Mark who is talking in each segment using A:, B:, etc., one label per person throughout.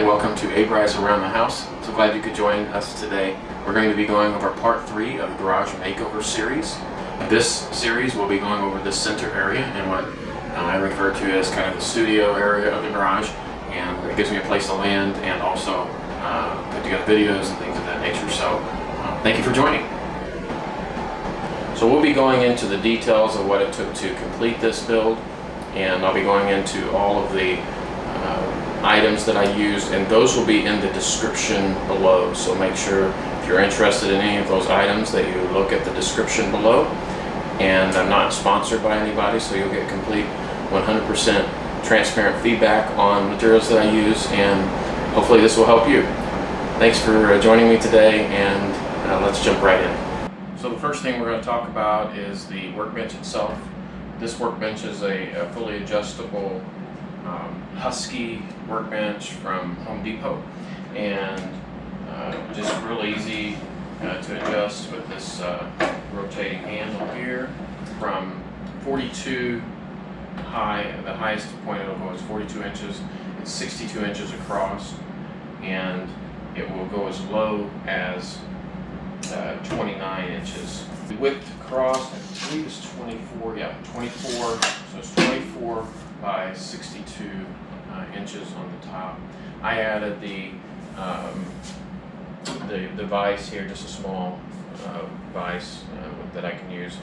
A: Hi, welcome to AFFVO's Around the House. So glad you could join us today. We're going to be going over part 3 of the Garage Makeover series. This series will be going over the center area and what I refer to as kind of the studio area of the garage, and it gives me a place to land and also put together videos and things of that nature. So thank you for joining. So we'll be going into the details of what it took to complete this build, and I'll be going into all of the items that I used, and those will be in the description below. So make sure if you're interested in any of those items that you look at the description below. And I'm not sponsored by anybody, so you'll get complete 100% transparent feedback on materials that I use, and hopefully this will help you. Thanks for joining me today, and let's jump right in. So the first thing we're going to talk about is the workbench itself. This workbench is a fully adjustable Husky workbench from Home Depot, and just real easy to adjust with this rotating handle here. From 42 high, the highest point it'll go is 42 inches. It's 62 inches across, and it will go as low as 29 inches. The width across, I believe, is 24. Yeah, 24. So it's 24 by 62 inches on the top. I added the vise here, just a small vise that I can use.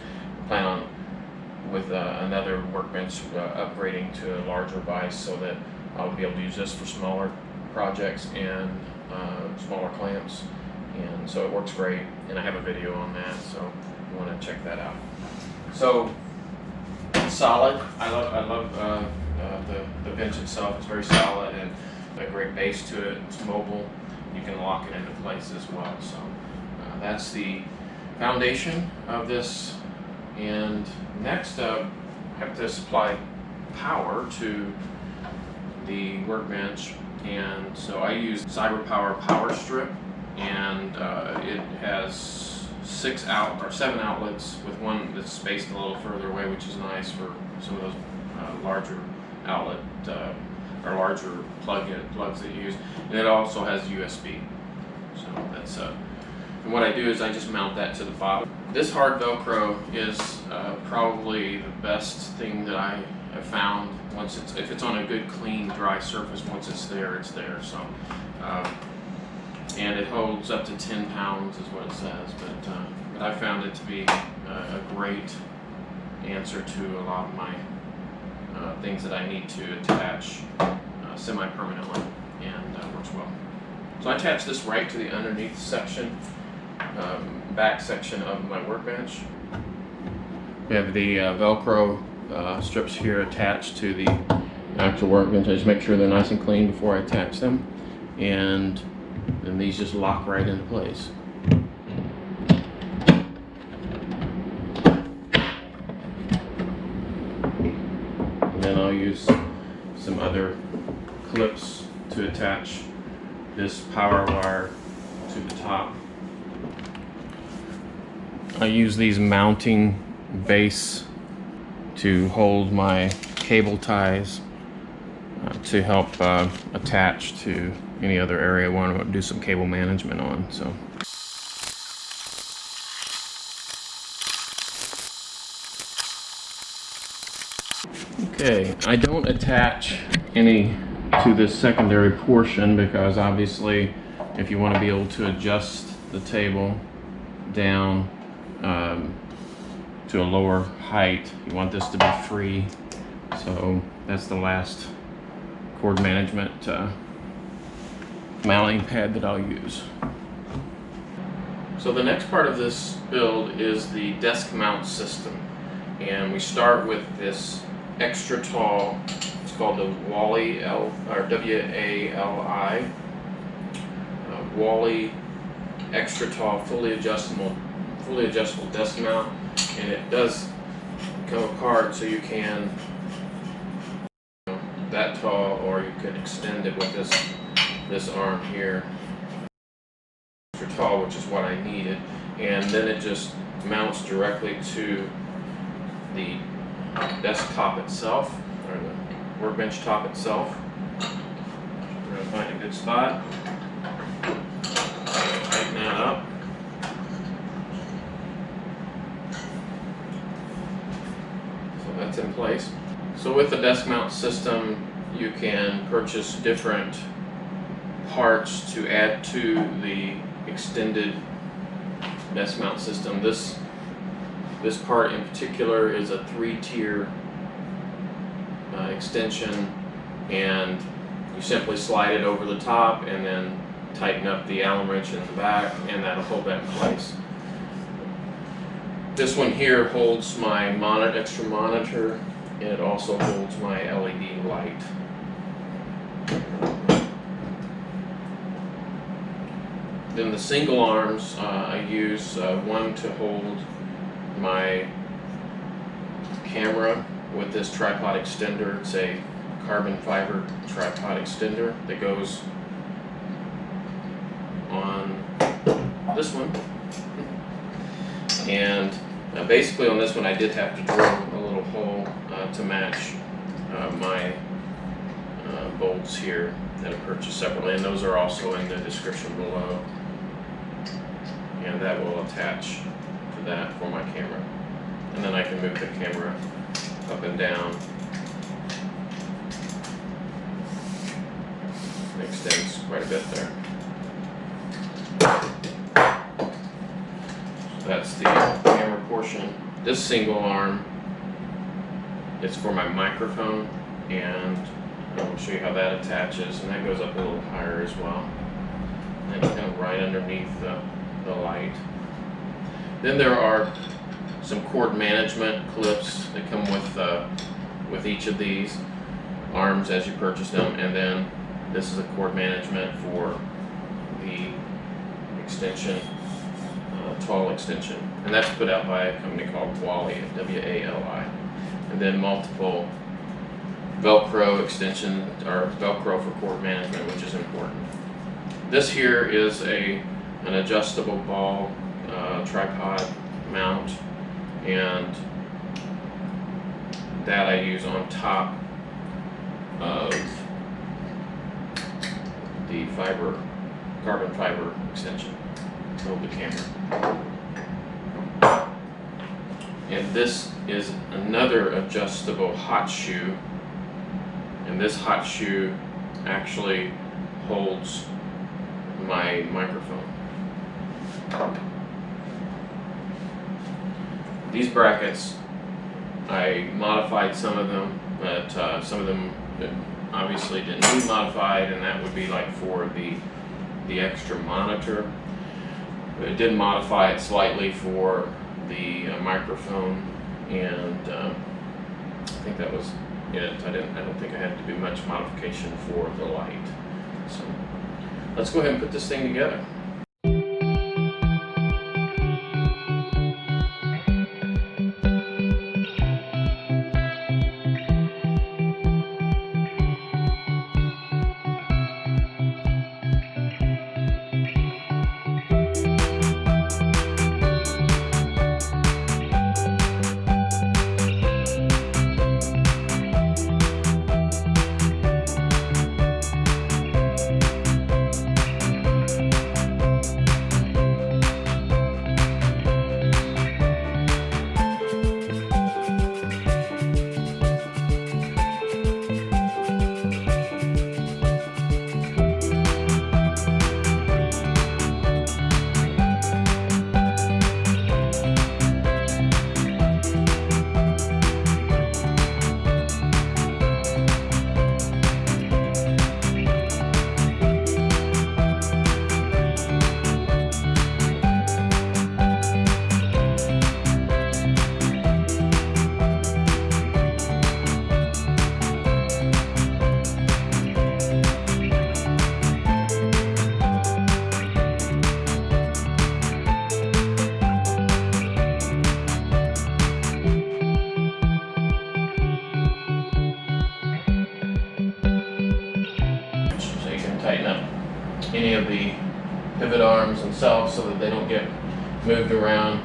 A: I plan on with another workbench upgrading to a larger vise so that I'll be able to use this for smaller projects and smaller clamps, and so it works great, and I have a video on that, so you want to check that out. So it's solid. I love the bench itself. It's very solid and a great base to it. It's mobile. You can lock it into place as well. So that's the foundation of this. And next up, I have to supply power to the workbench, and so I use CyberPower power strip, and it has 7 outlets with one that's spaced a little further away, which is nice for some of those larger outlet or larger plugs that you use. And it also has USB. So that's and what I do is I just mount that to the bottom. This hard Velcro is probably the best thing that I have found. If it's on a good, clean, dry surface, once it's there, it's there. So and it holds up to 10 pounds is what it says, but I found it to be a great answer to a lot of my things that I need to attach semi-permanently, and works well. So I attach this right to the underneath section, back section of my workbench. We have the Velcro strips here attached to the actual workbench. I just make sure they're nice and clean before I attach them, and then these just lock right into place. And then I'll use some other clips to attach this power wire to the top. I use these mounting base to hold my cable ties to help attach to any other area I want to do some cable management on. So okay, I don't attach any to this secondary portion because obviously if you want to be able to adjust the table down to a lower height, you want this to be free. So that's the last cord management mounting pad that I'll use. So the next part of this build is the desk mount system, and we start with this extra tall, it's called the Wali, W-A-L-I, Wali extra tall fully adjustable desk mount, and it does come apart so you can that tall, or you could extend it with this arm here, extra tall, which is what I needed, and then it just mounts directly to the desktop itself, or the workbench top itself. find a good spot. Tighten that up. So that's in place. So with the desk mount system, you can purchase different parts to add to the extended desk mount system. This part in particular is a 3-tier extension, and you simply slide it over the top and then tighten up the Allen wrench in the back, and that'll hold that in place. This one here holds my extra monitor, and it also holds my LED light. Then the single arms, I use one to hold my camera with this tripod extender. It's a carbon fiber tripod extender that goes on this one. And basically on this one I did have to drill a little hole to match my bolts here that I purchased separately, and those are also in the description below. And that will attach to that for my camera. And then I can move the camera up and down. It extends quite a bit there. So that's the camera portion. This single arm is for my microphone, and I'll show you how that attaches, and that goes up a little higher as well. And kind of right underneath the light. Then there are some cord management clips that come with each of these arms as you purchase them, and then this is a cord management for the extension, tall extension, and that's put out by a company called Wali, W-A-L-I. And then multiple Velcro extension, or Velcro for cord management, which is important. This here is an adjustable ball tripod mount, and that I use on top of the carbon fiber extension to hold the camera. And this is another adjustable hot shoe, and this hot shoe actually holds my microphone. These brackets, I modified some of them, but some of them obviously didn't need modified, and that would be like for the extra monitor. But it did modify it slightly for the microphone, and I think that was it. I don't think I had to do much modification for the light. So let's go ahead and put this thing together. Any of the pivot arms themselves so that they don't get moved around.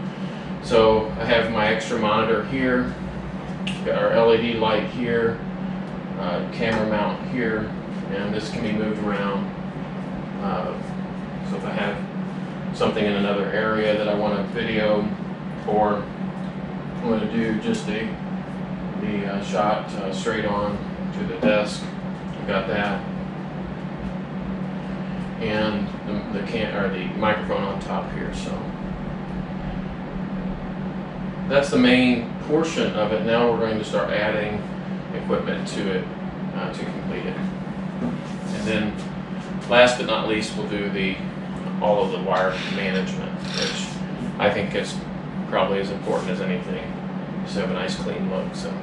A: So I have my extra monitor here, got our LED light here, camera mount here, and this can be moved around. So if I have something in another area that I want to video, or I want to do just the shot straight on to the desk, I've got that, and the microphone on top here. So that's the main portion of it. Now we're going to start adding equipment to it to complete it. And then last but not least, we'll do all of the wire management, which I think is probably as important as anything, just have a nice clean look. So.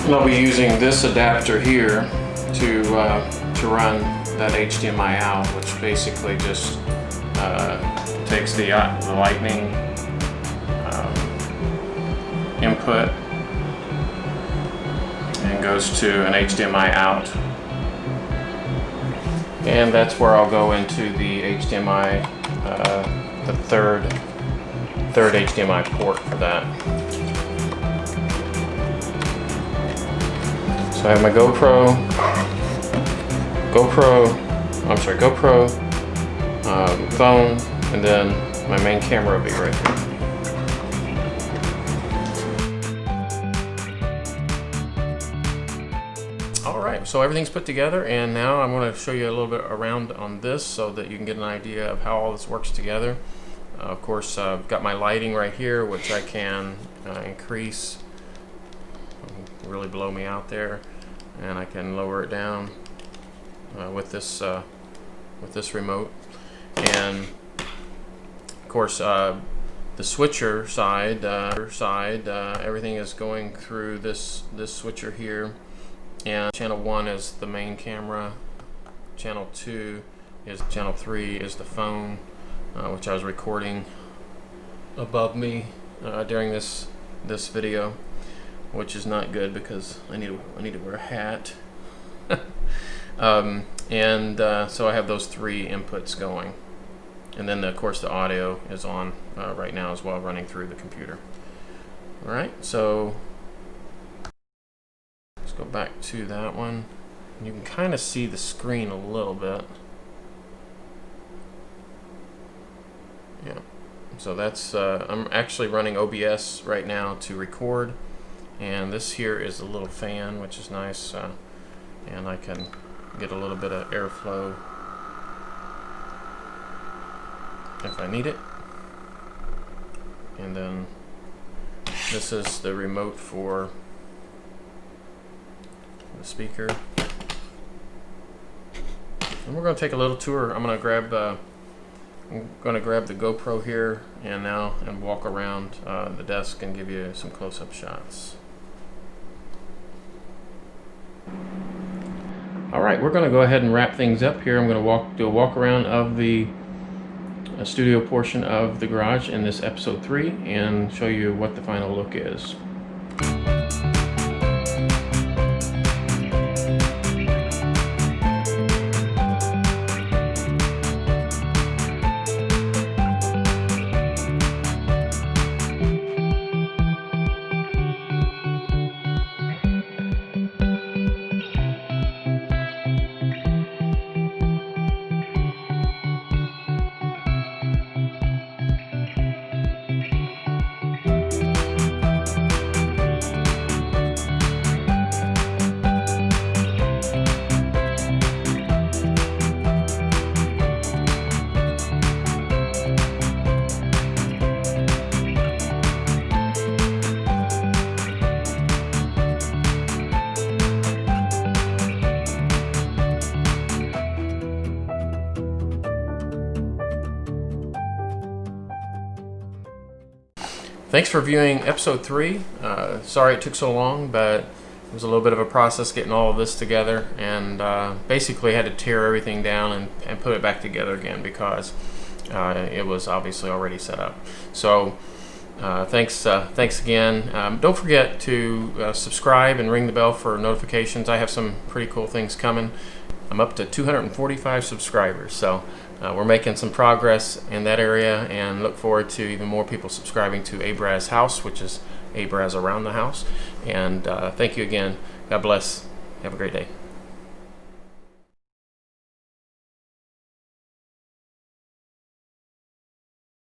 A: And I'll be using this adapter here to run that HDMI out, which basically just takes the lightning input and goes to an HDMI out. And that's where I'll go into the HDMI, the third HDMI port for that. So I have my GoPro, phone, and then my main camera will be right here. Alright, so everything's put together, and now I'm going to show you a little bit around on this so that you can get an idea of how all this works together. Of course, I've got my lighting right here, which I can increase, really blow me out there, and I can lower it down with this remote. And of course, the switcher side, everything is going through this switcher here. And channel 1 is the main camera, channel 3 is the phone, which I was recording above me during this video, which is not good because I need to wear a hat. So I have those 3 inputs going, and then of course the audio is on right now as well, running through the computer. All right, so let's go back to that one. You can kind of see the screen a little bit. Yeah, so that's I'm actually running OBS right now to record. And this here is a little fan, which is nice, and I can get a little bit of airflow if I need it. And then this is the remote for the speaker. And we're going to take a little tour. I'm going to grab the GoPro here and walk around the desk and give you some close-up shots. All right, we're going to go ahead and wrap things up here. I'm going to do a walk around of the studio portion of the garage in this episode 3 and show you what the final look is. thanks for viewing episode 3. Sorry it took so long, but it was a little bit of a process getting all of this together, and basically had to tear everything down and put it back together again because it was obviously already set up. So thanks again. Don't forget to subscribe and ring the bell for notifications. I have some pretty cool things coming. I'm up to 245 subscribers, so we're making some progress in that area, and look forward to even more people subscribing to Abraz House, which is Abraz Around the House. And thank you again. God bless. Have a great day.